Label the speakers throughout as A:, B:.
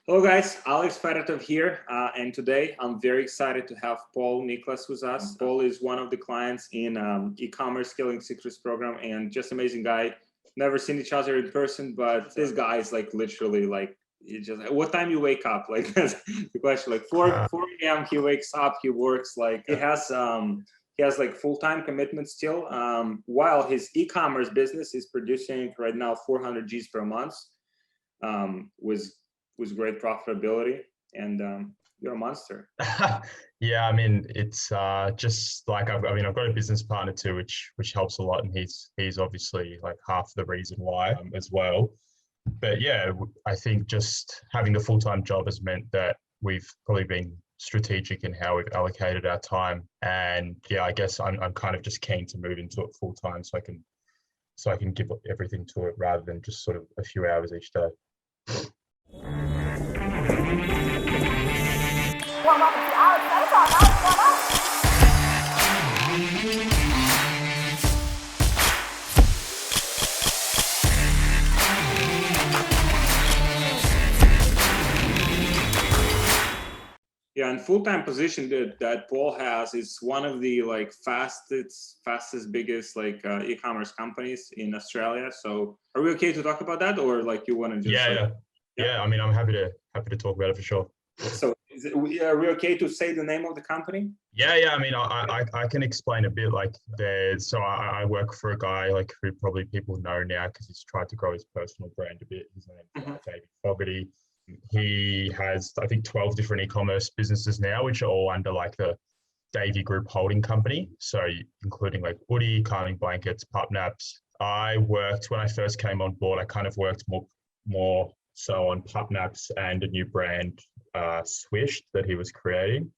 A: Hello guys, Alex Fedotoff here, and today I'm very excited to have Paul Niklas with us. Paul is one of the clients in e-commerce scaling secrets program, and just amazing guy. Never seen each other in person, but this guy is like literally like, just what time you wake up? Like that's the question. Like 4 a.m. he wakes up, he works, like he has like full-time commitment still, while his e-commerce business is producing right now 400 Gs per month, with great profitability, and you're a monster.
B: Yeah, I mean, it's just like I've got a business partner too, which helps a lot, and he's obviously like half the reason why as well. But yeah, I think just having the full-time job has meant that we've probably been strategic in how we've allocated our time, and yeah, I guess I'm kind of just keen to move into it full-time so I can give everything to it rather than just sort of a few hours each day.
C: Welcome to Alex Fedotoff.
A: Yeah, and full-time position that Paul has is one of the like fastest, biggest like e-commerce companies in Australia. So are we okay to talk about that, or like you want to just
B: yeah, I mean, I'm happy to talk about it for sure.
A: So are we okay to say the name of the company?
B: Yeah. I mean, I can explain a bit. Like I work for a guy like who probably people know now because he's tried to grow his personal brand a bit. His name is David Fogarty. He has, I think, 12 different e-commerce businesses now, which are all under like the Davey Group holding company. So including like Woody, calming blankets, pup naps. When I first came on board, I kind of worked more so on pup naps and a new brand, Swish, that he was creating.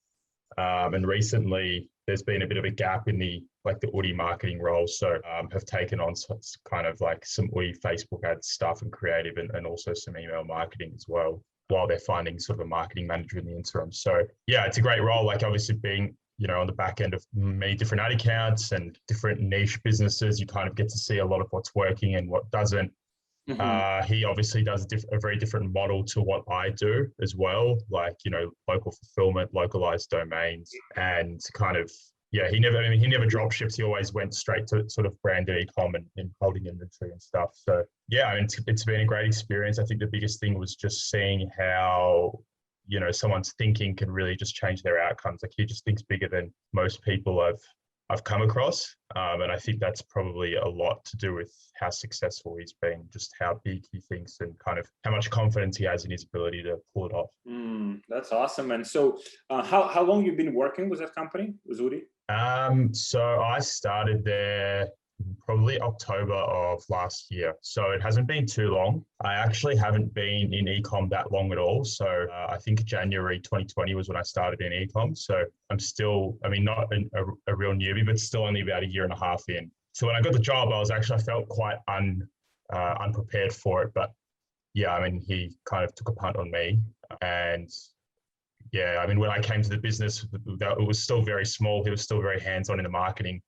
B: And recently there's been a bit of a gap in the Woody marketing role. So have taken on kind of like some Woody Facebook ads stuff and creative and also some email marketing as well, while they're finding sort of a marketing manager in the interim. So yeah, it's a great role. Like obviously being, on the back end of many different ad accounts and different niche businesses, you kind of get to see a lot of what's working and what doesn't. He obviously does a very different model to what I do as well, like, local fulfillment, localized domains, and kind of, yeah, he never drop ships. He always went straight to sort of branded e-com and holding inventory and stuff. So yeah, I mean, it's been a great experience. I think the biggest thing was just seeing how, someone's thinking can really just change their outcomes. Like he just thinks bigger than most people I've come across. And I think that's probably a lot to do with how successful he's been, just how big he thinks and kind of how much confidence he has in his ability to pull it off.
A: That's awesome. And so how long you've been working with that company, with Woody?
B: So I started there probably October of last year. So it hasn't been too long. I actually haven't been in e-com that long at all. So I think January 2020 was when I started in e-com. So I'm still, not a real newbie, but still only about a year and a half in. So when I got the job, I felt quite unprepared for it. But yeah, he kind of took a punt on me. And yeah, when I came to the business, it was still very small. He was still very hands-on in the marketing.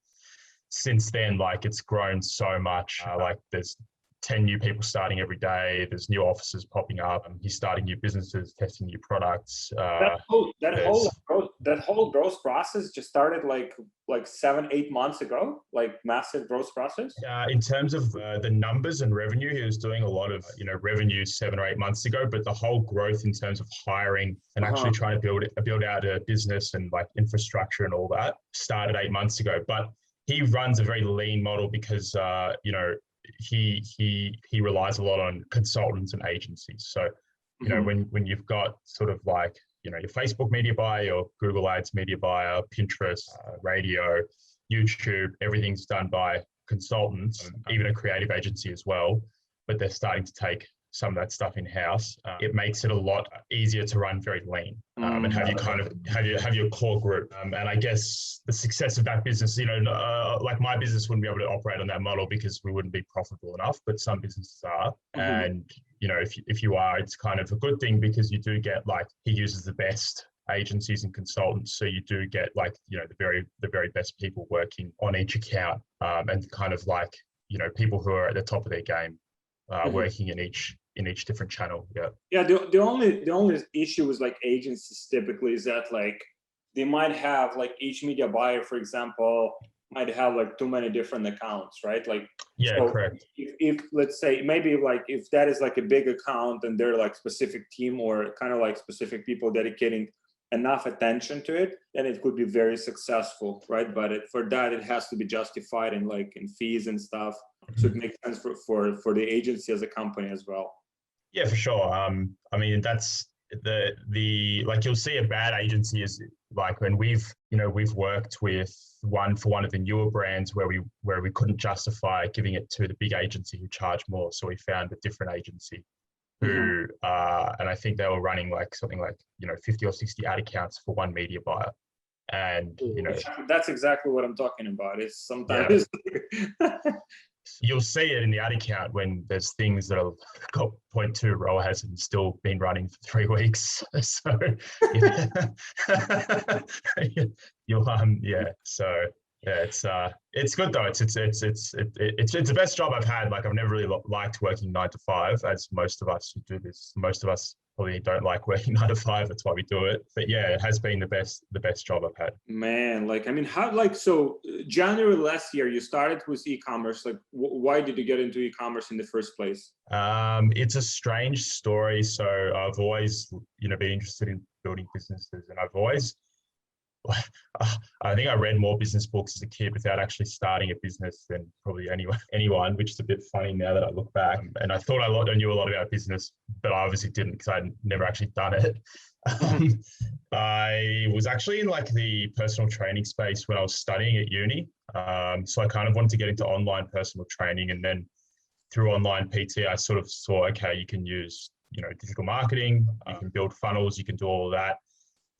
B: Since then, it's grown so much. There's 10 new people starting every day. There's new offices popping up. He's starting new businesses, testing new products.
A: That whole growth process just started like 7-8 months ago, like massive growth process.
B: In terms of the numbers and revenue, he was doing a lot of revenue 7 or 8 months ago. But the whole growth in terms of hiring and actually trying to build out a business and like infrastructure and all that started 8 months ago. But he runs a very lean model because he relies a lot on consultants and agencies. So when you've got sort of like your Facebook media buyer, your Google Ads media buyer, Pinterest, radio, YouTube, everything's done by consultants, even a creative agency as well. But they're starting to take some of that stuff in house. It makes it a lot easier to run very lean and have you kind of have your core group. And I guess the success of that business, like my business wouldn't be able to operate on that model because we wouldn't be profitable enough, but some businesses are. And if you are, it's kind of a good thing because you do get he uses the best agencies and consultants, so you do get the very best people working on each account, and kind of people who are at the top of their game, working in each in each different channel. Yeah.
A: Yeah. The only issue with like agencies typically is that like they might have like each media buyer, for example, might have like too many different accounts, right? Like,
B: yeah,
A: so
B: correct.
A: If let's say maybe like if that is like a big account and they're like specific team or kind of like specific people dedicating enough attention to it, then it could be very successful, right? But for that, it has to be justified in like in fees and stuff. So it makes sense for the agency as a company as well.
B: Yeah, for sure. I mean, that's the like you'll see a bad agency is like when we've worked with one of the newer brands where we couldn't justify giving it to the big agency who charged more. So we found a different agency who, and I think they were running like something like 50 or 60 ad accounts for one media buyer. And
A: that's exactly what I'm talking about. It's sometimes
B: you'll see it in the ad account when there's things that have got 0.2 ROAS and still been running for 3 weeks. So you'll So yeah, it's good though. It's the best job I've had. Like I've never really liked working 9 to 5, as most of us who do this. Most of us probably don't like working 9 to 5. That's why we do it. But yeah, it has been the best job I've had.
A: Man, like I mean, how so January last year you started with e-commerce. Like, why did you get into e-commerce in the first place?
B: It's a strange story. So I've always been interested in building businesses, and I've always. I think I read more business books as a kid without actually starting a business than probably anyone, which is a bit funny now that I look back. And I thought I knew a lot about business, but I obviously didn't because I'd never actually done it. I was actually in like the personal training space when I was studying at uni. So I kind of wanted to get into online personal training, and then through online PT, I sort of saw, okay, you can use digital marketing, you can build funnels, you can do all of that.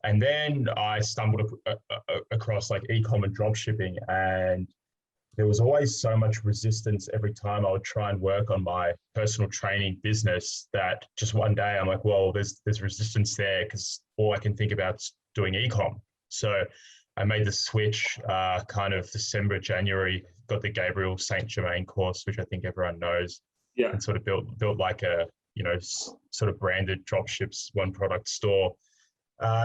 B: And then I stumbled across like e-com and drop shipping, and there was always so much resistance every time I would try and work on my personal training business that just one day I'm like, well, there's resistance there because all I can think about is doing e-com. So I made the switch kind of December, January, got the Gabriel St. Germain course, which I think everyone knows. Yeah. And sort of built like a, sort of branded drop ships, one product store.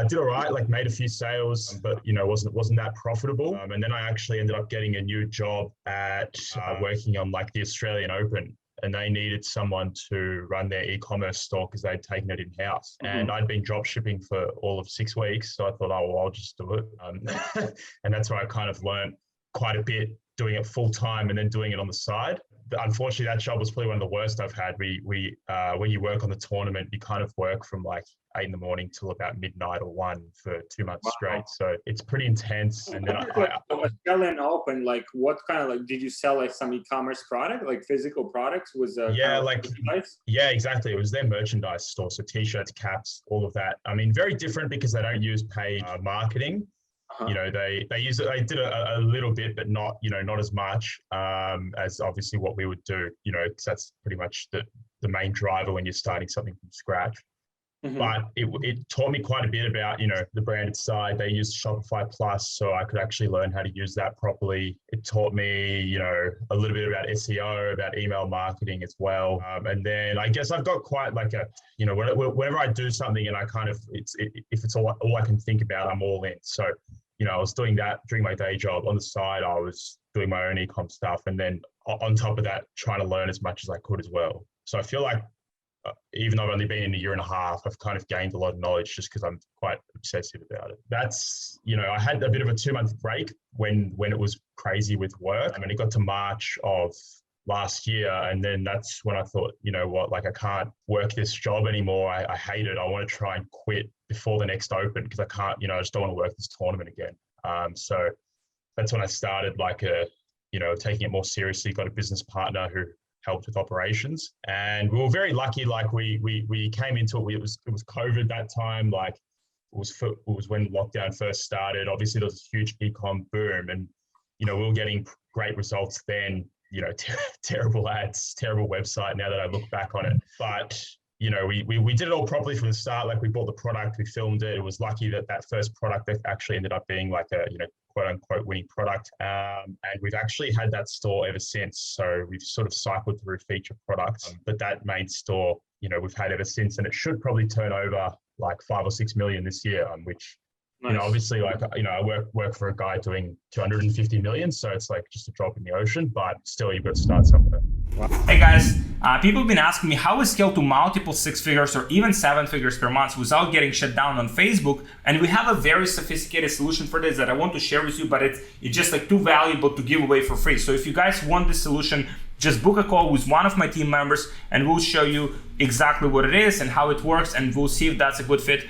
B: Did all right, like made a few sales, but wasn't that profitable. And then I actually ended up getting a new job at working on like the Australian Open, and they needed someone to run their e-commerce store because they'd taken it in-house. And I'd been drop shipping for all of 6 weeks, so I thought, oh, well, I'll just do it. And that's where I kind of learned quite a bit doing it full time and then doing it on the side. Unfortunately, that job was probably one of the worst I've had. We when you work on the tournament, you kind of work from like 8 in till about midnight or 1 for 2 months straight. So it's pretty intense. And then
A: Australian Open, like what kind of like did you sell like some e-commerce product, like physical products? Was
B: yeah, exactly. It was their merchandise store, so t-shirts, caps, all of that. I mean, very different because they don't use paid marketing. They use it. They did a little bit, but not not as much as obviously what we would do. Because that's pretty much the main driver when you're starting something from scratch. But it taught me quite a bit about the branded side. They used Shopify Plus, so I could actually learn how to use that properly. It taught me a little bit about SEO, about email marketing as well. And then I guess I've got quite like a whenever I do something and I kind of if it's all I can think about, I'm all in. So I was doing that during my day job. On the side, I was doing my own e-com stuff. And then on top of that, trying to learn as much as I could as well. So I feel like even though I've only been in a year and a half, I've kind of gained a lot of knowledge just because I'm quite obsessive about it. That's, I had a bit of a 2-month break when it was crazy with work. I mean, it got to March of last year. And then that's when I thought, like I can't work this job anymore. I hate it. I want to try and quit before the next Open because I can't, I just don't want to work this tournament again. So that's when I started taking it more seriously, got a business partner who helped with operations. And we were very lucky. Like we came into it, it was COVID that time. Like it was when lockdown first started. Obviously there was a huge e-com boom and, we were getting great results then. Terrible ads, terrible website now that I look back on it. But, we did it all properly from the start. Like we bought the product, we filmed it. It was lucky that first product that actually ended up being like a, quote unquote winning product. And we've actually had that store ever since. So we've sort of cycled through feature products, but that main store, we've had ever since, and it should probably turn over like 5 or 6 million this year, which,
A: Nice.
B: Obviously I work for a guy doing 250 million. So it's like just a drop in the ocean, but still you've got to start somewhere.
D: Hey guys, people have been asking me how we scale to multiple 6 figures or even 7 figures per month without getting shut down on Facebook. And we have a very sophisticated solution for this that I want to share with you, but it's just like too valuable to give away for free. So if you guys want this solution, just book a call with one of my team members and we'll show you exactly what it is and how it works, and we'll see if that's a good fit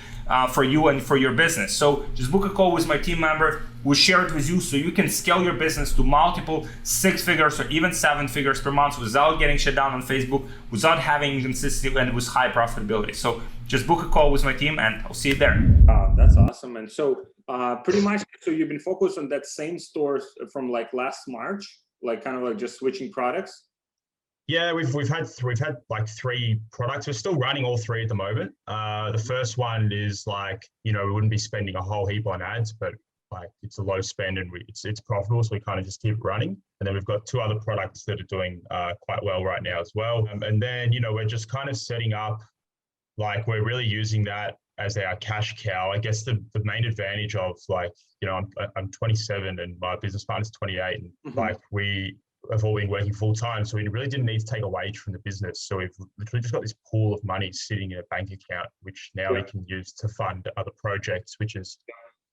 D: for you and for your business. So just book a call with my team member. We'll share it with you so you can scale your business to multiple 6 figures or even 7 figures per month without getting shut down on Facebook, without having inconsistency, and with high profitability. So just book a call with my team and I'll see you there.
A: That's awesome. And so pretty much, so you've been focused on that same store from like last March, like kind of like just switching products?
B: Yeah, we've had like 3 products. We're still running all 3 at the moment. The first one is like, we wouldn't be spending a whole heap on ads, but like it's a low spend and it's profitable, so we kind of just keep running. And then we've got 2 other products that are doing quite well right now as well. And then we're just kind of setting up, like we're really using that as our cash cow. I guess the main advantage of like, I'm 27 and my business partner's 28, and like we have all been working full time, so we really didn't need to take a wage from the business. So we've literally just got this pool of money sitting in a bank account, which now we can use to fund other projects, which is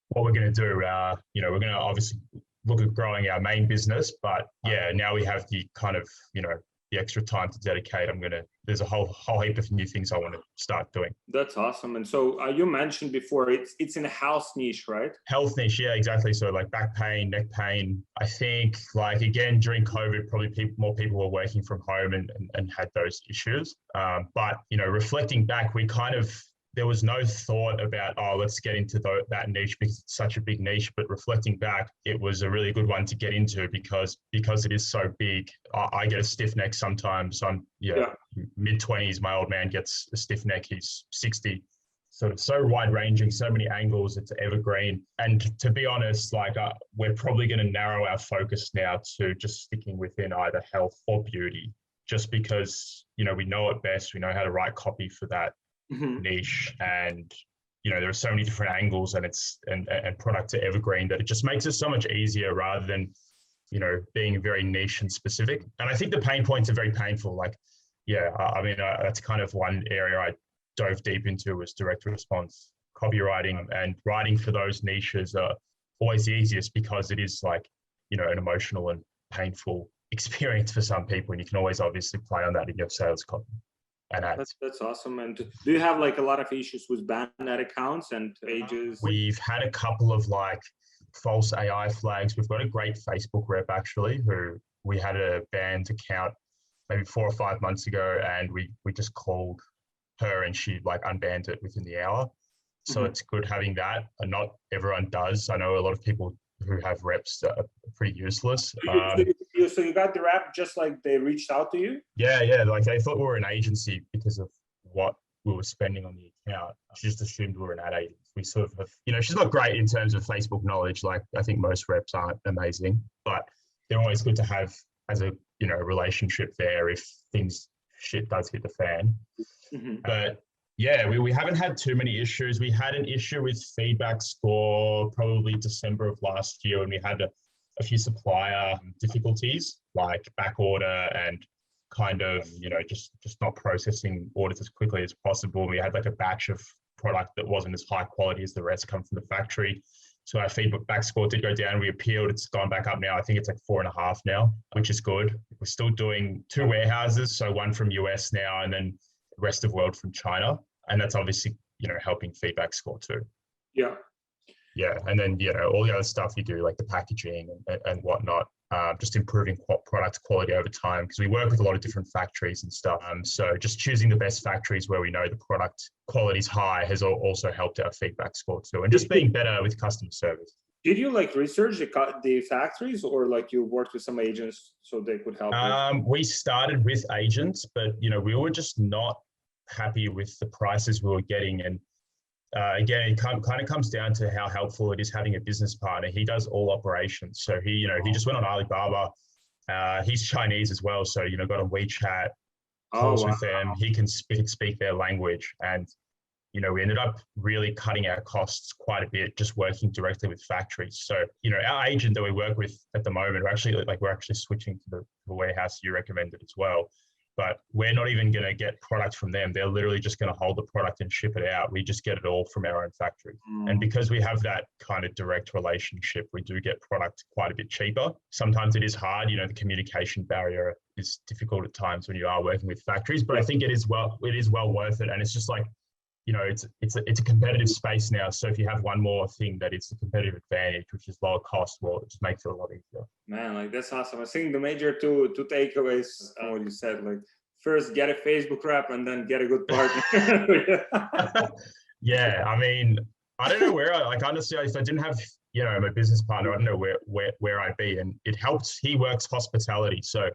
B: what we're going to do. We're going to obviously look at growing our main business, but now we have the kind of, the extra time to dedicate. There's a whole heap of new things I want to start doing.
A: That's awesome. And so you mentioned before, it's in a health niche, right?
B: Health niche, yeah, exactly. So like back pain, neck pain. I think like, again, during COVID, probably more people were working from home and had those issues. But, reflecting back, there was no thought about, let's get into that niche because it's such a big niche. But reflecting back, it was a really good one to get into because it is so big. I get a stiff neck sometimes. I'm mid-20s. My old man gets a stiff neck. He's 60. So wide ranging, so many angles. It's evergreen. And to be honest, like we're probably going to narrow our focus now to just sticking within either health or beauty, just because we know it best. We know how to write copy for that niche, and there are so many different angles, and and products are evergreen, that it just makes it so much easier rather than being very niche and specific. And I think the pain points are very painful. Like that's kind of one area I dove deep into, was direct response copywriting, and writing for those niches are always the easiest because it is like an emotional and painful experience for some people, and you can always obviously play on that in your sales copy.
A: That's awesome. And do you have like a lot of issues with banned accounts and pages?
B: We've had a couple of like false AI flags. We've got a great Facebook rep actually, who we had a banned account maybe 4 or 5 months ago, and we just called her and she like unbanned it within the hour. So it's good having that, and not everyone does. I know a lot of people who have reps that are pretty useless.
A: So you got the rep just like they reached out to you?
B: Yeah. Like they thought we were an agency because of what we were spending on the account. She just assumed we were an ad agent. We sort of have, she's not great in terms of Facebook knowledge. Like I think most reps aren't amazing, but they're always good to have as a, relationship there if shit does hit the fan. But yeah, we haven't had too many issues. We had an issue with feedback score probably December of last year, when we had a few supplier difficulties, like back order and kind of, just not processing orders as quickly as possible. We had like a batch of product that wasn't as high quality as the rest come from the factory. So our feedback score did go down. We appealed. It's gone back up now. I think it's like 4.5 now, which is good. We're still doing 2 warehouses. So one from US now, and then the rest of the world from China. And that's obviously, helping feedback score too.
A: Yeah.
B: Yeah. And then, all the other stuff you do, like the packaging and whatnot, just improving product quality over time, because we work with a lot of different factories and stuff. So just choosing the best factories where we know the product quality is high has also helped our feedback score too. And just being better with customer service.
A: Did you like research the factories, or like you worked with some agents so they could help?
B: We started with agents, but we were just not happy with the prices we were getting. And again, it kind of comes down to how helpful it is having a business partner. He does all operations. So he just went on Alibaba. He's Chinese as well. So, got on WeChat, calls with them. He can speak their language. And, we ended up really cutting our costs quite a bit just working directly with factories. So, our agent that we work with at the moment, we're actually switching to the warehouse you recommended as well. But we're not even going to get product from them. They're literally just going to hold the product and ship it out. We just get it all from our own factory. And because we have that kind of direct relationship, we do get product quite a bit cheaper. Sometimes it is hard. The communication barrier is difficult at times when you are working with factories, but I think it is well worth it. And it's just like, it's a competitive space now. So if you have one more thing that it's a competitive advantage, which is lower cost, well, it just makes it a lot easier.
A: Man, that's awesome. I think the major two takeaways, what you said, first get a Facebook rep and then get a good partner.
B: Yeah, I mean, I don't know where honestly, if I didn't have, my business partner, I don't know where I'd be. And it helps. He works hospitality. So,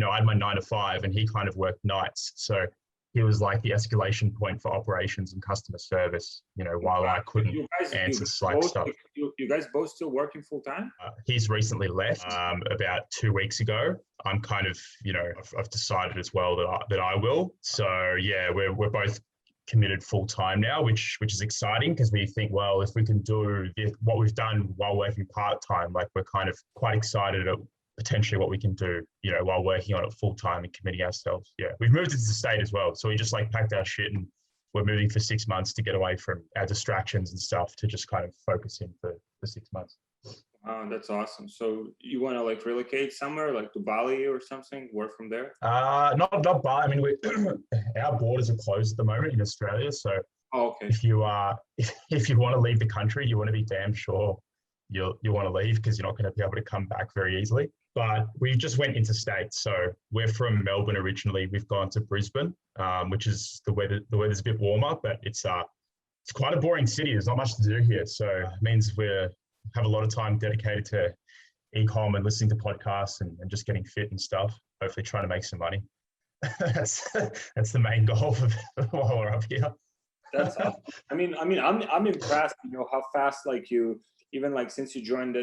B: I had my 9 to 5 and he kind of worked nights. So he was like the escalation point for operations and customer service, while I couldn't answer Slack stuff.
A: You guys both still working full time?
B: He's recently left about 2 weeks ago. I'm kind of, I've decided as well that I will. So yeah, we're both committed full time now, which is exciting because we think, well, if we can do what we've done while working part time, we're kind of quite excited at potentially what we can do, while working on it full time and committing ourselves. Yeah, we've moved into the state as well, so we just packed our shit and we're moving for 6 months to get away from our distractions and stuff to just kind of focus in for 6 months.
A: Wow, that's awesome. So you want to relocate somewhere, to Bali or something, work from there?
B: Not Bali. I mean, our borders are closed at the moment in Australia. So
A: okay.
B: If you want to leave the country, you want to be damn sure you want to leave because you're not going to be able to come back very easily. But we just went interstate. So we're from Melbourne originally. We've gone to Brisbane, which is the weather's a bit warmer, but it's quite a boring city. There's not much to do here. So it means we have a lot of time dedicated to e-com and listening to podcasts and just getting fit and stuff. Hopefully trying to make some money. That's the main goal while we're up here.
A: That's awesome. I mean, I'm impressed. How fast you even since you joined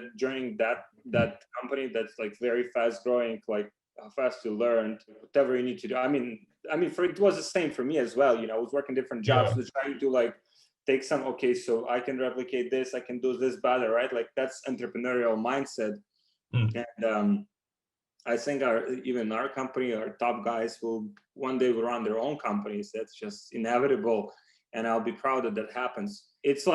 A: that company that's very fast growing, how fast you learned whatever you need to do. I mean, it was the same for me as well. I was working different jobs, so trying to take some. Okay, so I can replicate this. I can do this better, right? That's entrepreneurial mindset. And I think our company, our top guys will one day run their own companies. That's just inevitable. And I'll be proud that happens. It's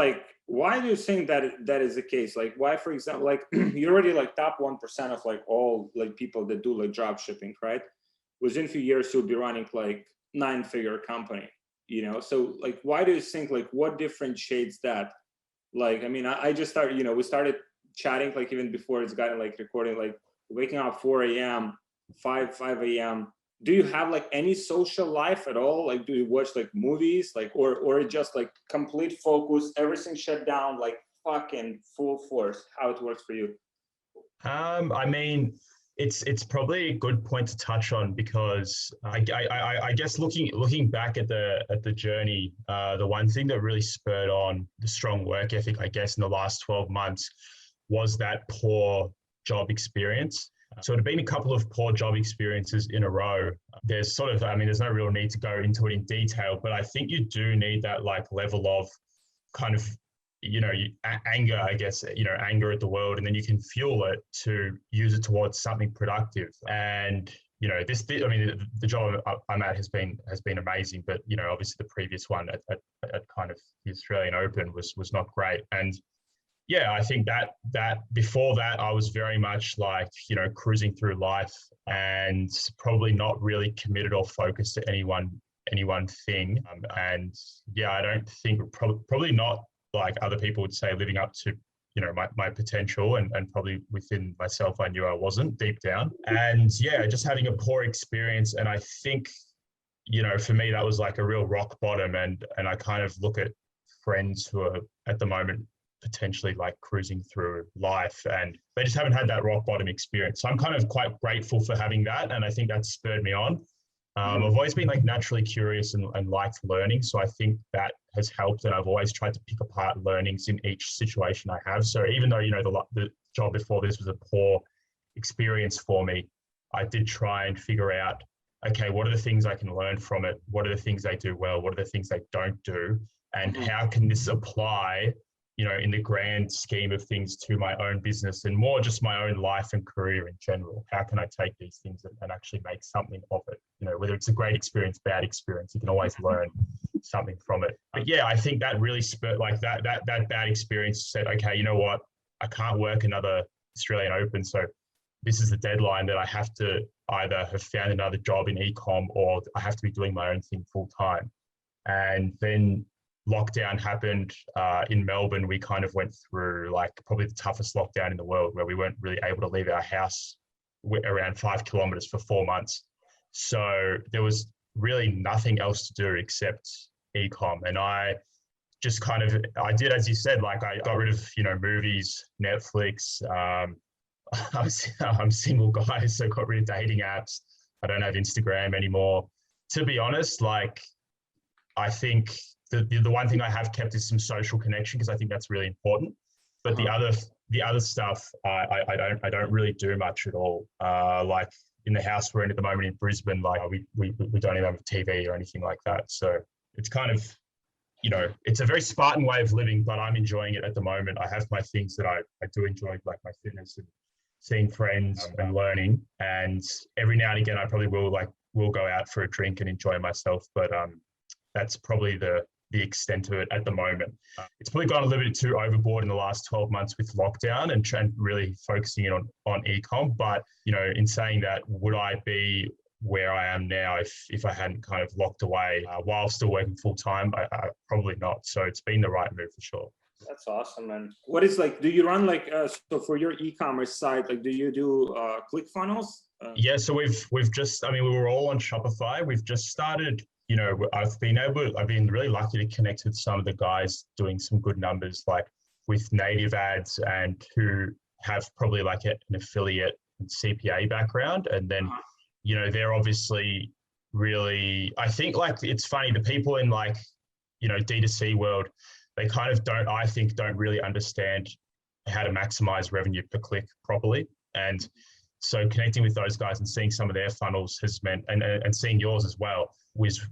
A: why do you think that is the case? Why, for example, you're already top 1% of all people that do drop shipping, right? Within a few years, you'll be running 9-figure company, So why do you think, what differentiates that? I just started, we started chatting, even before it's gotten recording, waking up 4 a.m., 5 a.m. Do you have any social life at all? Do you watch movies, or just complete focus, everything shut down, fucking full force? How it works for you?
B: I mean, it's probably a good point to touch on because I guess looking back at the journey, the one thing that really spurred on the strong work ethic, I guess, in the last 12 months was that poor job experience. So it had been a couple of poor job experiences in a row. There's there's no real need to go into it in detail, but I think you do need that level of kind of, anger, I guess, anger at the world, and then you can fuel it to use it towards something productive. And, the job I'm at has been amazing, but, obviously the previous one at kind of the Australian Open was not great. And yeah, I think that before that, I was very much cruising through life and probably not really committed or focused to any one thing. And yeah, I don't think probably not other people would say living up to, my potential and probably within myself, I knew I wasn't deep down. And yeah, just having a poor experience. And I think, for me, that was a real rock bottom. And I kind of look at friends who are at the moment potentially cruising through life and they just haven't had that rock bottom experience. So I'm kind of quite grateful for having that. And I think that spurred me on. I've always been like naturally curious and liked learning. So I think that has helped. And I've always tried to pick apart learnings in each situation I have. So even though, the job before this was a poor experience for me, I did try and figure out, okay, what are the things I can learn from it? What are the things they do well? What are the things they don't do? And how can this apply, in the grand scheme of things to my own business and more just my own life and career in general? How can I take these things and actually make something of it? Whether it's a great experience, bad experience, you can always learn something from it. But yeah, I think that really spurred like that bad experience said, okay, you know what? I can't work another Australian Open. So this is the deadline that I have to either have found another job in ecom or I have to be doing my own thing full time. And then lockdown happened in Melbourne. We kind of went through like probably the toughest lockdown in the world, where we weren't really able to leave our house around 5 kilometers for 4 months. So there was really nothing else to do except ecom. And I just I did, as you said, like I got rid of, movies, Netflix. I'm a single guy, so got rid of dating apps. I don't have Instagram anymore. To be honest, like I think the one thing I have kept is some social connection, because I think that's really important. But the other stuff, I don't really do much at all. Like in the house we're in at the moment in Brisbane, like we don't even have a TV or anything like that. So it's kind of, it's a very Spartan way of living, but I'm enjoying it at the moment. I have my things that I do enjoy, like my fitness and seeing friends and learning. And every now and again, I probably will go out for a drink and enjoy myself. But that's probably the extent of it at the moment. It's probably gone a little bit too overboard in the last 12 months with lockdown and really focusing in on ecom. But, in saying that, would I be where I am now if I hadn't kind of locked away while still working full time? I probably not. So it's been the right move for sure.
A: That's awesome, man. What is do you run so for your e-commerce site, do you do ClickFunnels?
B: Yeah, so we've just, we were all on Shopify. We've just started, I've been really lucky to connect with some of the guys doing some good numbers, like with native ads and who have probably like an affiliate and CPA background. And then, they're obviously really, I think it's funny, the people in D2C world, they kind of don't really understand how to maximize revenue per click properly. And so connecting with those guys and seeing some of their funnels has meant, and seeing yours as well, was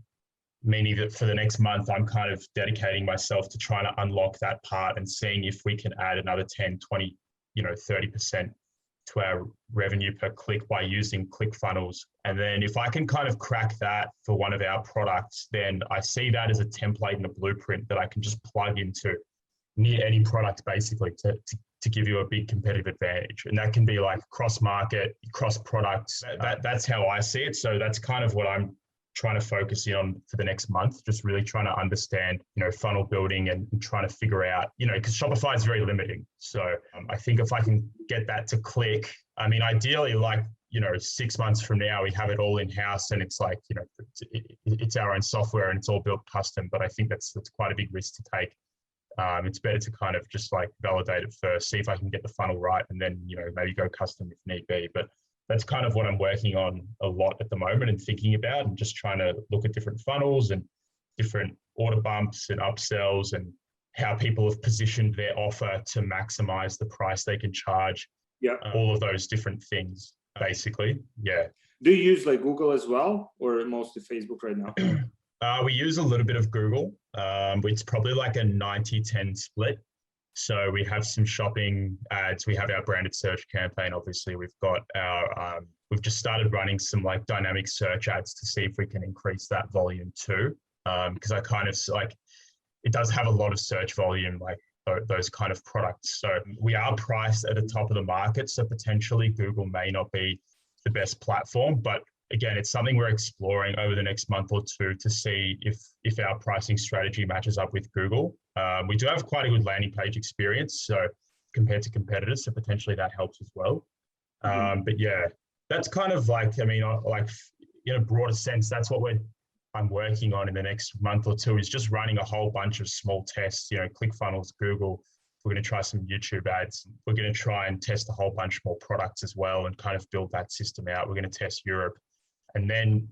B: meaning that for the next month, I'm kind of dedicating myself to trying to unlock that part and seeing if we can add another 10, 20, 30% to our revenue per click by using ClickFunnels. And then if I can kind of crack that for one of our products, then I see that as a template and a blueprint that I can just plug into near any product, basically, to give you a big competitive advantage. And that can be like cross-market, cross-products. That's how I see it. So that's kind of what I'm trying to focus in on for the next month, just really trying to understand, funnel building and trying to figure out, because Shopify is very limiting. So I think if I can get that to click, ideally, 6 months from now, we have it all in-house and it's it's our own software and it's all built custom. But I think that's quite a big risk to take. It's better to kind of just validate it first, see if I can get the funnel right, and then, maybe go custom if need be. But that's kind of what I'm working on a lot at the moment and thinking about, and just trying to look at different funnels and different order bumps and upsells and how people have positioned their offer to maximize the price they can charge. Yeah. All of those different things, basically. Yeah.
A: Do you use Google as well, or mostly Facebook right now?
B: We use a little bit of Google. It's probably like a 90-10 split. So we have some shopping ads. We have our branded search campaign. Obviously, we've got our, we've just started running some dynamic search ads to see if we can increase that volume too. Because I kind of it does have a lot of search volume, those kind of products. So we are priced at the top of the market. So potentially Google may not be the best platform, but again, it's something we're exploring over the next month or two to see if our pricing strategy matches up with Google. We do have quite a good landing page experience, so compared to competitors, so potentially that helps as well. But yeah, that's kind of in a broader sense, that's what I'm working on in the next month or two, is just running a whole bunch of small tests, ClickFunnels, Google. We're going to try some YouTube ads. We're going to try and test a whole bunch more products as well and kind of build that system out. We're going to test Europe. And then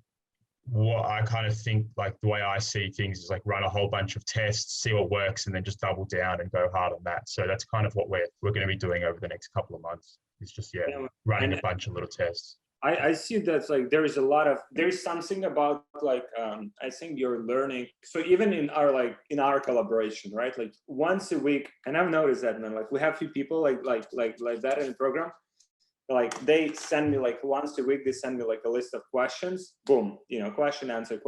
B: what I kind of think, like the way I see things is like run a whole bunch of tests, see what works, and then just double down and go hard on that. So that's kind of what we're going to be doing over the next couple of months. It's just, running a bunch of little tests.
A: I see that's like there's something about like I think you're learning. So even in our collaboration, right? Like once a week, and I've noticed that, man. Like we have few people like that in the program. Like they send me like once a week, they send me like a list of questions. Boom, question answer.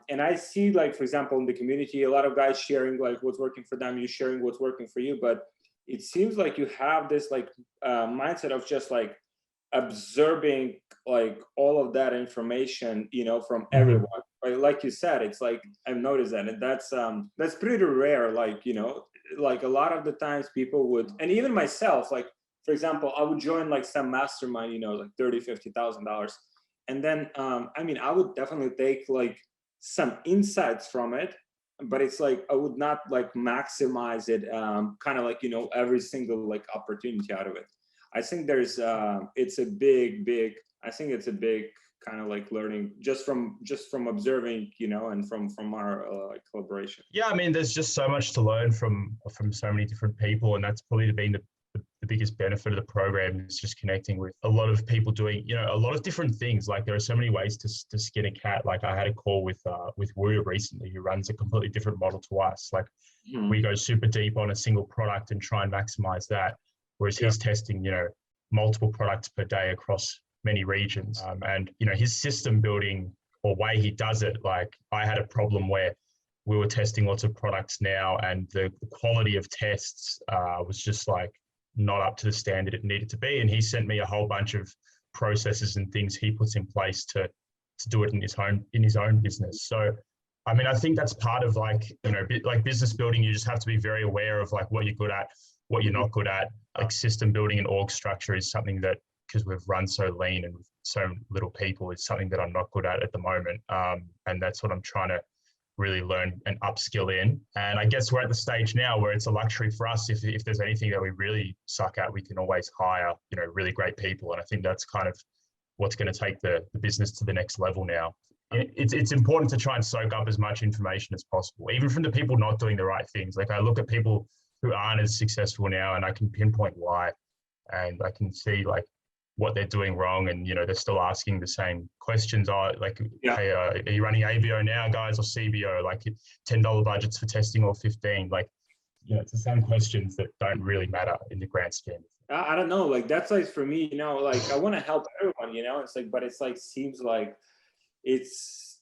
A: And I see like, for example, in the community, a lot of guys sharing like what's working for them, you sharing what's working for you. But it seems like you have this like mindset of just like absorbing like all of that information, from everyone. Right? Like you said, it's like I've noticed that, and that's pretty rare. Like like a lot of the times people would, and even myself, like. For example, I would join like some mastermind, like $30,000-$50,000. And then, I would definitely take like some insights from it, but it's like, I would not like maximize it, kind of like, every single like opportunity out of it. I think there's, it's a big kind of like learning just from observing, and from our collaboration.
B: Yeah. I mean, there's just so much to learn from so many different people. And that's probably been the biggest benefit of the program is just connecting with a lot of people doing, a lot of different things. Like there are so many ways to skin a cat. Like I had a call with Wu recently, who runs a completely different model to us. Like we go super deep on a single product and try and maximize that. Whereas he's testing, multiple products per day across many regions. And his system building or way he does it, like I had a problem where we were testing lots of products now and the quality of tests was just like, not up to the standard it needed to be. And he sent me a whole bunch of processes and things he puts in place to do it in his own business. So, I mean, I think that's part of like, like business building, you just have to be very aware of like what you're good at, what you're not good at. Like system building and org structure is something that, because we've run so lean and with so little people, is something that I'm not good at the moment. And that's what I'm trying to really learn and upskill in. And I guess we're at the stage now where it's a luxury for us. If there's anything that we really suck at, we can always hire, really great people. And I think that's kind of what's going to take the business to the next level now. It's important to try and soak up as much information as possible, even from the people not doing the right things. Like I look at people who aren't as successful now and I can pinpoint why, and I can see like what they're doing wrong, and they're still asking the same questions. Hey, are you running ABO now, guys, or CBO? Like $10 budgets for testing or 15? Like, it's the same questions that don't really matter in the grand scheme.
A: I don't know. Like that's like for me, like I want to help everyone. It's like, but it's like seems like it's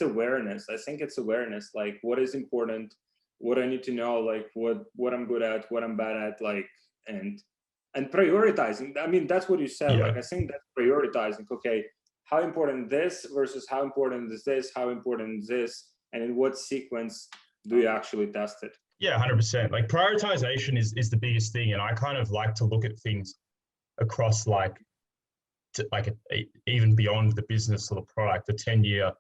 A: awareness. I think it's awareness. Like what is important, what I need to know, like what I'm good at, what I'm bad at, like and prioritizing. I mean, that's what you said.
B: Yeah.
A: Like, I think that's prioritizing. Okay, how important this versus how important is this? How important is this? And in what sequence do you actually test it?
B: Yeah, 100%. Like prioritization is the biggest thing. And I kind of like to look at things across even beyond the business or the product, the 10-year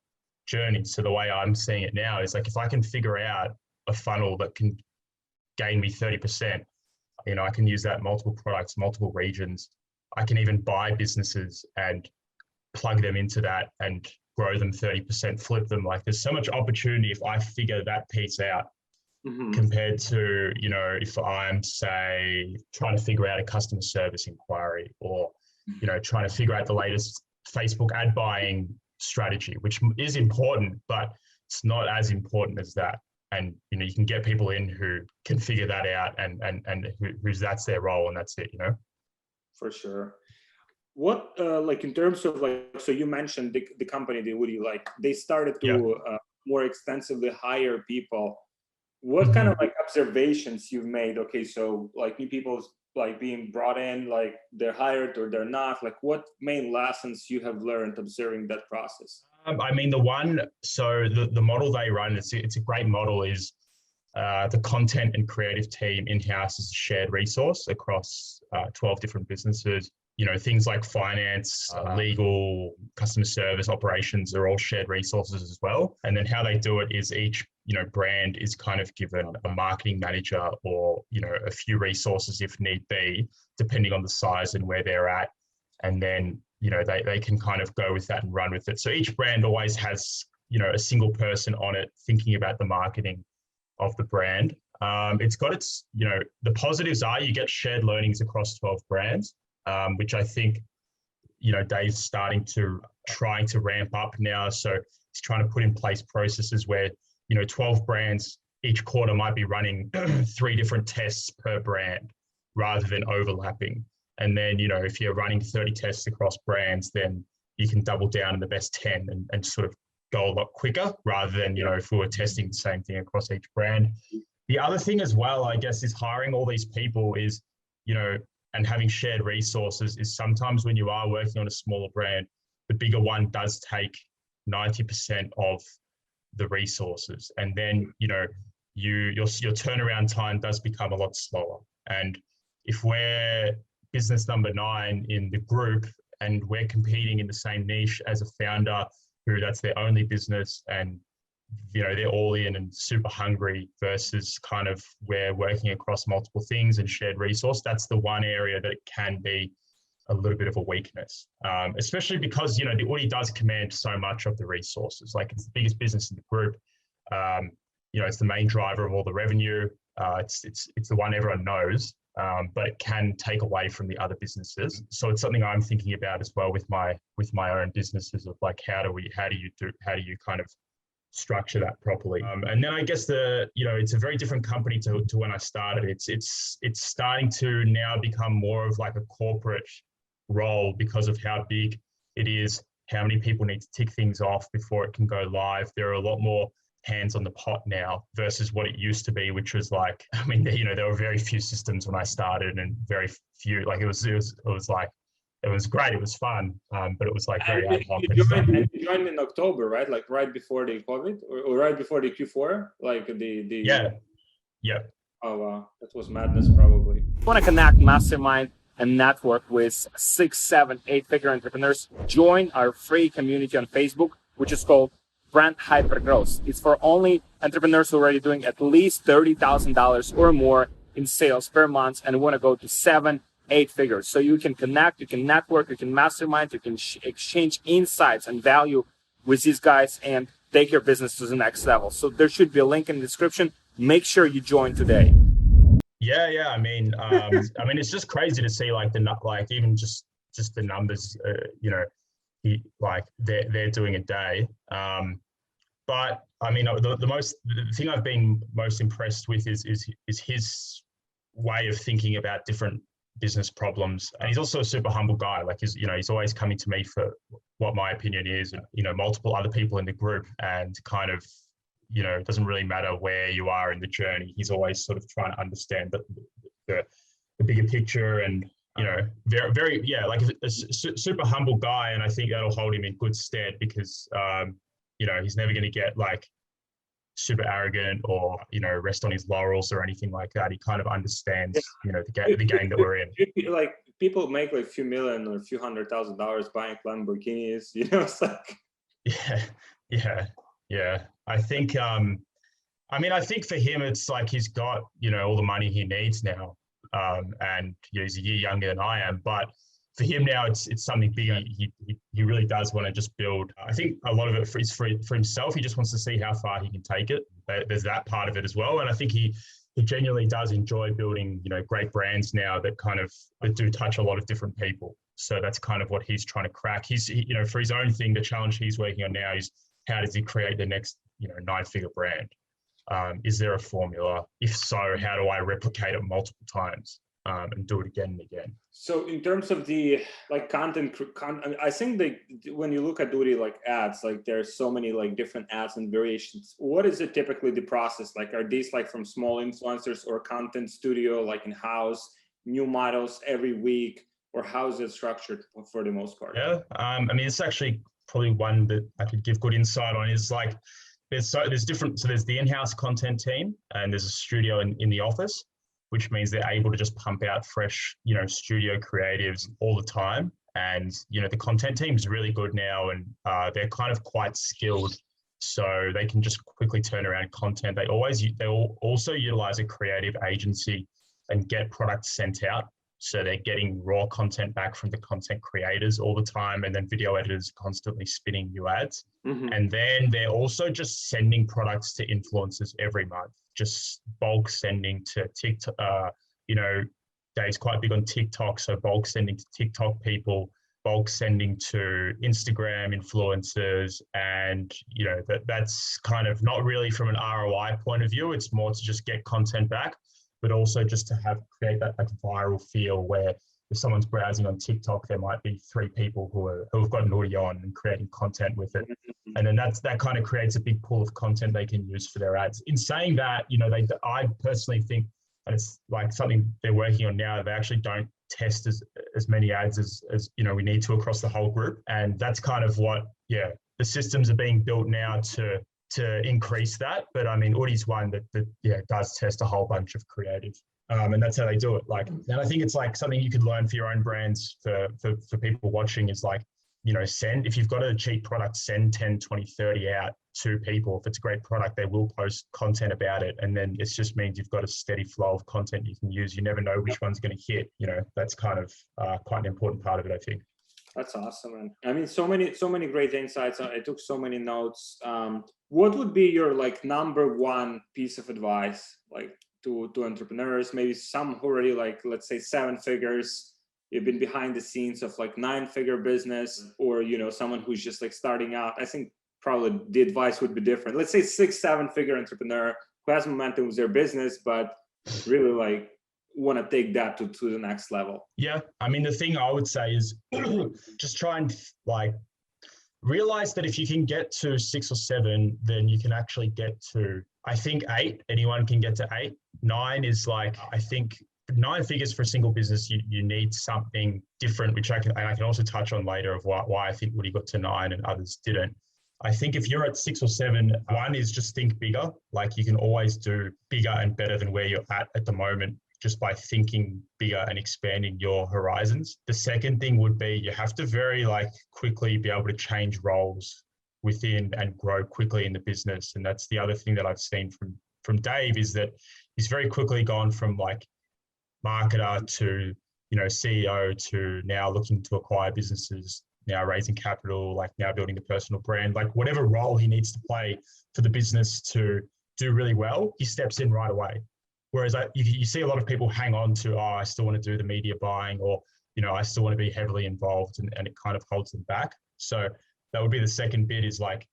B: journey. So the way I'm seeing it now is like, if I can figure out a funnel that can gain me 30%, I can use that multiple products, multiple regions. I can even buy businesses and plug them into that and grow them 30%, flip them. Like there's so much opportunity if I figure that piece out compared to, if I'm say trying to figure out a customer service inquiry or, trying to figure out the latest Facebook ad buying strategy, which is important, but it's not as important as that. And, you can get people in who can figure that out and who's that's their role and that's it,
A: For sure. What, like in terms of like, so you mentioned the company, they started to more extensively hire people. What kind of like observations you've made? Okay, so like new people like being brought in, like they're hired or they're not, like what main lessons you have learned observing that process?
B: I mean, the model they run, it's a great model, is the content and creative team in-house is a shared resource across 12 different businesses. Things like finance, legal, customer service, operations are all shared resources as well. And then how they do it is each, brand is kind of given a marketing manager or, a few resources if need be, depending on the size and where they're at. And then they can kind of go with that and run with it. So each brand always has, a single person on it thinking about the marketing of the brand. It's got its, the positives are you get shared learnings across 12 brands, which I think, Dave's trying to ramp up now. So he's trying to put in place processes where, 12 brands each quarter might be running 3 different tests per brand rather than overlapping. And then, if you're running 30 tests across brands, then you can double down in the best 10 and sort of go a lot quicker rather than, if we were testing the same thing across each brand. The other thing as well, I guess, is hiring all these people is, and having shared resources is sometimes when you are working on a smaller brand, the bigger one does take 90% of the resources. And then, your turnaround time does become a lot slower. And if we're business number 9 in the group and we're competing in the same niche as a founder who that's their only business and they're all in and super hungry versus kind of we're working across multiple things and shared resource, that's the one area that it can be a little bit of a weakness, especially because, the Audi does command so much of the resources. Like it's the biggest business in the group. It's the main driver of all the revenue. It's the one everyone knows, but it can take away from the other businesses. So it's something I'm thinking about as well with my own businesses of like, how do you kind of structure that properly? And then I guess it's a very different company to when I started. It's starting to now become more of like a corporate role because of how big it is, how many people need to tick things off before it can go live. There are a lot more hands on the pot now versus what it used to be, which was like, there were very few systems when I started and very few, like it was great. It was fun. But it was like very ad hoc.
A: You joined in October, right? Like right before the COVID or right before the Q4, like the.
B: Yeah.
A: Oh, wow. That was madness probably.
D: You want to connect, mastermind, and network with 6, 7, 8-figure entrepreneurs? Join our free community on Facebook, which is called Brand Hypergrowth. It's for only entrepreneurs who are already doing at least $30,000 or more in sales per month and want to go to 7, 8 figures. So you can connect, you can network, you can mastermind, you can exchange insights and value with these guys and take your business to the next level. So there should be a link in the description. Make sure you join today.
B: Yeah. It's just crazy to see even just the numbers, they're doing a day. But the thing I've been most impressed with is his way of thinking about different business problems. And he's also a super humble guy. Like he's always coming to me for what my opinion is, and, multiple other people in the group, and kind of, it doesn't really matter where you are in the journey. He's always sort of trying to understand the bigger picture and, very, very, like a super humble guy. And I think that'll hold him in good stead because, he's never going to get like super arrogant or, rest on his laurels or anything like that. He kind of understands, the game that we're in.
A: Like people make like a few million or a few $100,000 buying Lamborghinis, it's like.
B: Yeah. I think, I think for him, it's like he's got, all the money he needs now. And he's a year younger than I am, but for him now, it's something bigger. He really does want to just build. I think a lot of it is for himself. He just wants to see how far he can take it. There's that part of it as well. And I think he genuinely does enjoy building, great brands now that do touch a lot of different people. So that's kind of what he's trying to crack. For his own thing, the challenge he's working on now is how does he create the next, 9-figure brand? Is there a formula? If so, how do I replicate it multiple times and do it again and again?
A: So in terms of the content, I think when you look at Duty ads, there's so many different ads and variations. What is it typically the process? Are these from small influencers or content studio in-house, new models every week, or how is it structured for the most part?
B: Yeah, it's actually probably one that I could give good insight on is there's different. So there's the in-house content team and there's a studio in the office, which means they're able to just pump out fresh, studio creatives all the time. And, the content team is really good now and they're kind of quite skilled. So they can just quickly turn around content. They also utilize a creative agency and get products sent out So they're getting raw content back from the content creators all the time, and then video editors constantly spinning new ads. And then they're also just sending products to influencers every month, just bulk sending to TikTok. Dave's quite big on TikTok, so bulk sending to TikTok people, bulk sending to Instagram influencers, and that's kind of not really from an ROI point of view. It's more to just get content back, but also just to create that like viral feel where if someone's browsing on TikTok, there might be 3 people who've got an audio on and creating content with it, and then that kind of creates a big pool of content they can use for their ads. In saying that, I personally think, and it's like something they're working on now, they actually don't test as many ads as we need to across the whole group, and that's kind of what the systems are being built now to increase that. But I mean, Audi's one that does test a whole bunch of creative, and that's how they do it. And I think it's like something you could learn for your own brands for people watching is like, send, if you've got a cheap product, send 10, 20, 30 out to people. If it's a great product, they will post content about it. And then it just means you've got a steady flow of content you can use. You never know which one's going to hit. That's kind of quite an important part of it, I think.
A: That's awesome, man. I mean, so many great insights. I took so many notes. What would be your like number one piece of advice, like to entrepreneurs, maybe some who already like, let's say 7 figures, you've been behind the scenes of like 9-figure business, or, someone who's just like starting out? I think probably the advice would be different. Let's say 6-7 figure entrepreneur who has momentum with their business, but really like want to take that to the next level.
B: Yeah. I mean, the thing I would say is just try and like realize that if you can get to 6 or 7, then you can actually get to, I think 8, anyone can get to 8. 9 is like, I think 9 figures for a single business, you need something different, which I can also touch on later of why I think Woody got to 9 and others didn't. I think if you're at 6 or 7, one is just think bigger. Like you can always do bigger and better than where you're at the moment, just by thinking bigger and expanding your horizons. The second thing would be you have to very like quickly be able to change roles within and grow quickly in the business. And that's the other thing that I've seen from Dave, is that he's very quickly gone from like marketer to CEO to now looking to acquire businesses, now raising capital, like now building a personal brand, like whatever role he needs to play for the business to do really well, he steps in right away. Whereas you see a lot of people hang on to, I still want to do the media buying, or, I still want to be heavily involved, and it kind of holds them back. So that would be the second bit, is like,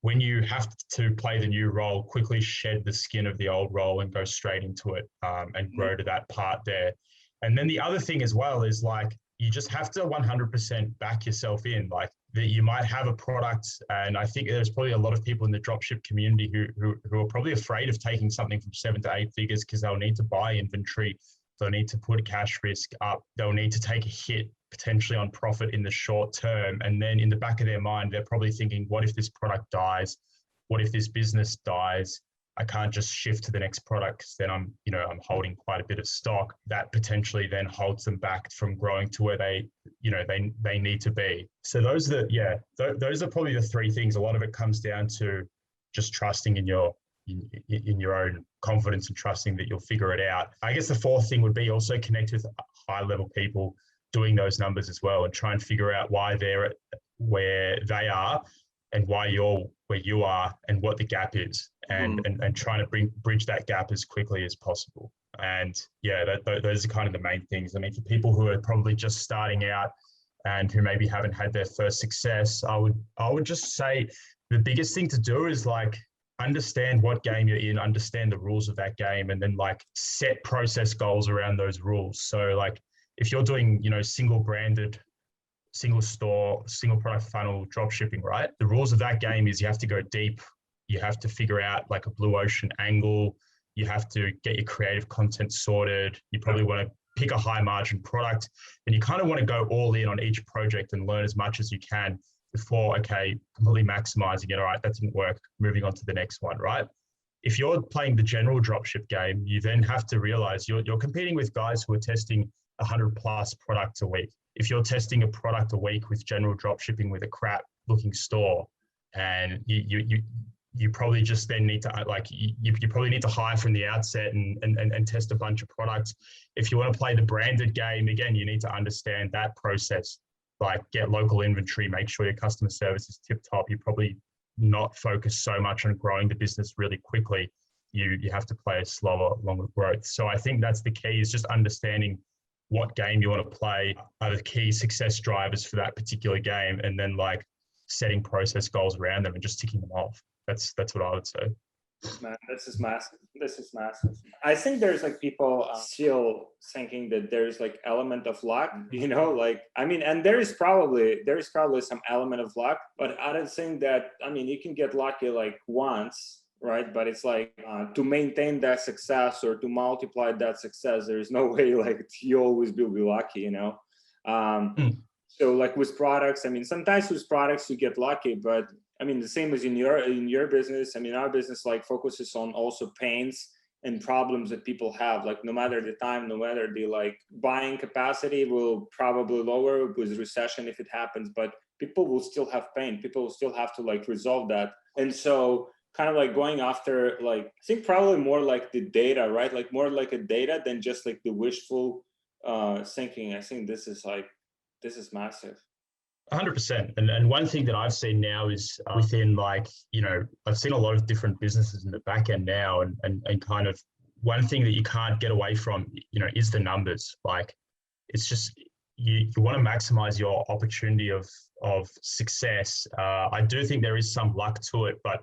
B: when you have to play the new role, quickly shed the skin of the old role and go straight into it, and grow to that part there. And then the other thing as well is like, you just have to 100% back yourself in, like that you might have a product. And I think there's probably a lot of people in the dropship community who are probably afraid of taking something from 7 to 8 figures, because they'll need to buy inventory. They'll need to put a cash risk up. They'll need to take a hit potentially on profit in the short term. And then in the back of their mind, they're probably thinking, what if this product dies? What if this business dies? I can't just shift to the next product, because then I'm holding quite a bit of stock. That potentially then holds them back from growing to where they need to be. So those are probably the 3 things. A lot of it comes down to just trusting in your own confidence and trusting that you'll figure it out. I guess the 4th thing would be also connect with high level people doing those numbers as well, and try and figure out why they're at where they are and why you're where you are and what the gap is, and trying to bridge that gap as quickly as possible. And those are kind of the main things. I mean, for people who are probably just starting out and who maybe haven't had their first success, I would just say the biggest thing to do is like understand what game you're in, understand the rules of that game, and then like set process goals around those rules. So like if you're doing, single branded, single store, single product funnel drop shipping, right? The rules of that game is you have to go deep. You have to figure out like a blue ocean angle. You have to get your creative content sorted. You probably want to pick a high margin product, and you kind of want to go all in on each project and learn as much as you can before, completely maximizing it. All right, that didn't work. Moving on to the next one, right? If you're playing the general dropship game, you then have to realize you're competing with guys who are testing 100 plus products a week. If you're testing a product a week with general drop shipping with a crap looking store, and you probably just then need to you probably need to hire from the outset and test a bunch of products. If you want to play the branded game, again, you need to understand that process, like get local inventory, make sure your customer service is tip top. You probably not focus so much on growing the business really quickly. You have to play a slower, longer growth. So I think that's the key, is just understanding what game you want to play, are the key success drivers for that particular game, and then like setting process goals around them and just ticking them off. That's what I would say.
A: Man, this is massive. This is massive. I think there's like people still thinking that there's like element of luck, you know, like, I mean, and there is probably some element of luck, but I don't think that, I mean, you can get lucky like once, right? But it's like to maintain that success or to multiply that success, there's no way like you always will be lucky, you know? So like with products, I mean, sometimes with products you get lucky, but I mean, the same as in your business. I mean, our business like focuses on also pains and problems that people have. Like no matter the time, no matter the like buying capacity will probably lower with recession if it happens, but people will still have pain. People will still have to like resolve that. And so kind of like going after like, I think probably more like the data, right? Like more like a data than just like the wishful thinking. I think this is massive.
B: 100%. And one thing that I've seen now is within like, you know, I've seen a lot of different businesses in the back end now, and kind of one thing that you can't get away from, you know, is the numbers. Like it's just, you want to maximize your opportunity of success. I do think there is some luck to it, but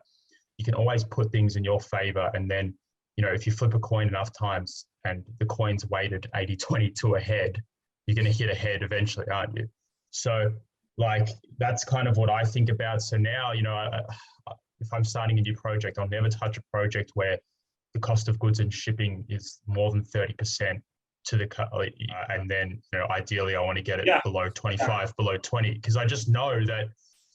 B: you can always put things in your favor. And then, you know, if you flip a coin enough times and the coin's weighted 80-20 to a head, you're going to hit a head eventually, aren't you? So like, that's kind of what I think about. So now, you know, if I'm starting a new project, I'll never touch a project where the cost of goods and shipping is more than 30% to the, and then, you know, ideally I want to get it below 25, below 20, because I just know that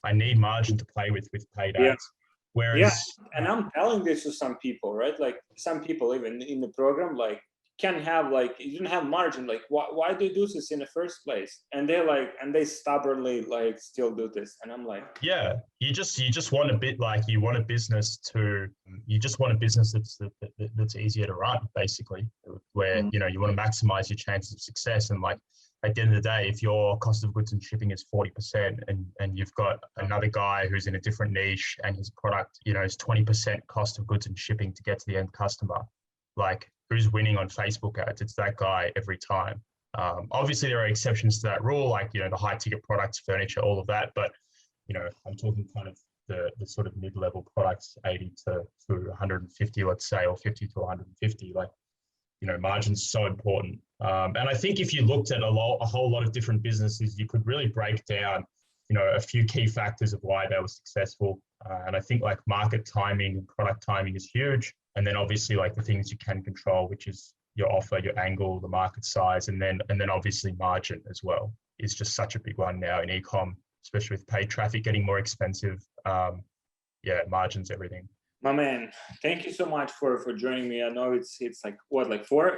B: I need margin to play with paid ads. Whereas,
A: and I'm telling this to some people, right? Like some people even in the program, like can have like, you don't have margin. Like why do you do this in the first place? And they're like, and they stubbornly like still do this. And I'm like,
B: yeah, you just want a bit like, you want a business that's easier to run, basically, where, you know, you want to maximize your chances of success. And like, at the end of the day, if your cost of goods and shipping is 40% and you've got another guy who's in a different niche and his product, you know, is 20% cost of goods and shipping to get to the end customer, like who's winning on Facebook ads? It's that guy every time. Obviously there are exceptions to that rule, like, you know, the high ticket products, furniture, all of that. But, you know, I'm talking kind of the sort of mid-level products, 80 to 150, let's say, or 50 to 150, like, you know, margin's so important. And I think if you looked at a whole lot of different businesses, you could really break down, you know, a few key factors of why they were successful. And I think like market timing and product timing is huge. And then obviously like the things you can control, which is your offer, your angle, the market size, and then obviously margin as well is just such a big one now in e-com, especially with paid traffic getting more expensive. Margin's everything.
A: My man, thank you so much for joining me. I know it's like what, like four,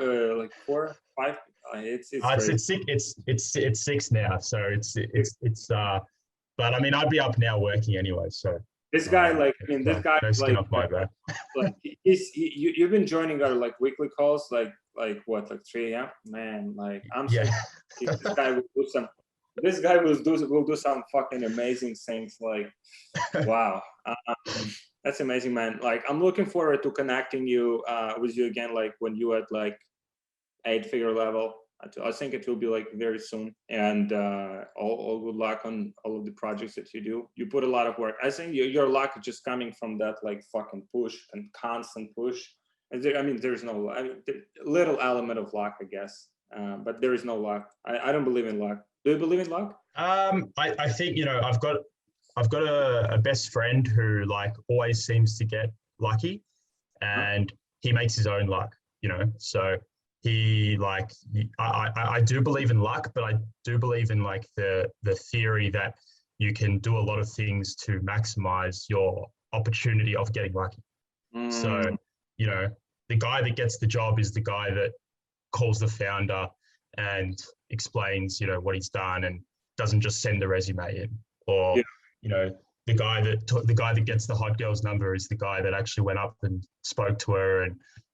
A: five.
B: It's 6 now, so it's but I mean I'd be up now working anyway. So
A: this guy, like, I mean, this guy,
B: no skin off my back.
A: Like you've been joining our like weekly calls, like what, like 3 a.m. Man, like I'm so this guy will do some. This guy will do some fucking amazing things. Like, wow. That's amazing, man. Like, I'm looking forward to connecting you with you again, like when you at like 8-figure level. I think it will be like very soon. And all good luck on all of the projects that you do. You put a lot of work. I think your luck is just coming from that like fucking push and constant push. I mean, there's no little element of luck, I guess, but there is no luck. I don't believe in luck. Do you believe in luck?
B: I think, you know, I've got a best friend who like always seems to get lucky, and he makes his own luck, you know. So he like, I do believe in luck, but I do believe in like the theory that you can do a lot of things to maximize your opportunity of getting lucky. So, you know, the guy that gets the job is the guy that calls the founder and explains, you know, what he's done and doesn't just send the resume in. Or, you know, the guy that gets the hot girl's number is the guy that actually went up and spoke to her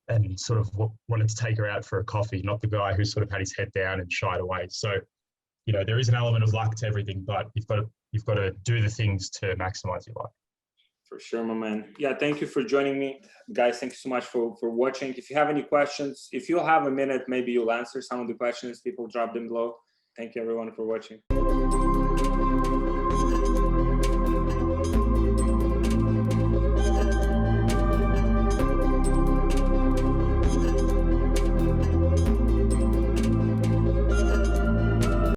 B: and sort of wanted to take her out for a coffee, not the guy who sort of had his head down and shied away. So, you know, there is an element of luck to everything, but you've got to do the things to maximize your luck.
A: For sure, my man. Yeah, thank you for joining me. Guys, thank you so much for watching. If you have any questions, if you'll have a minute, maybe you'll answer some of the questions. People drop them below. Thank you, everyone, for watching.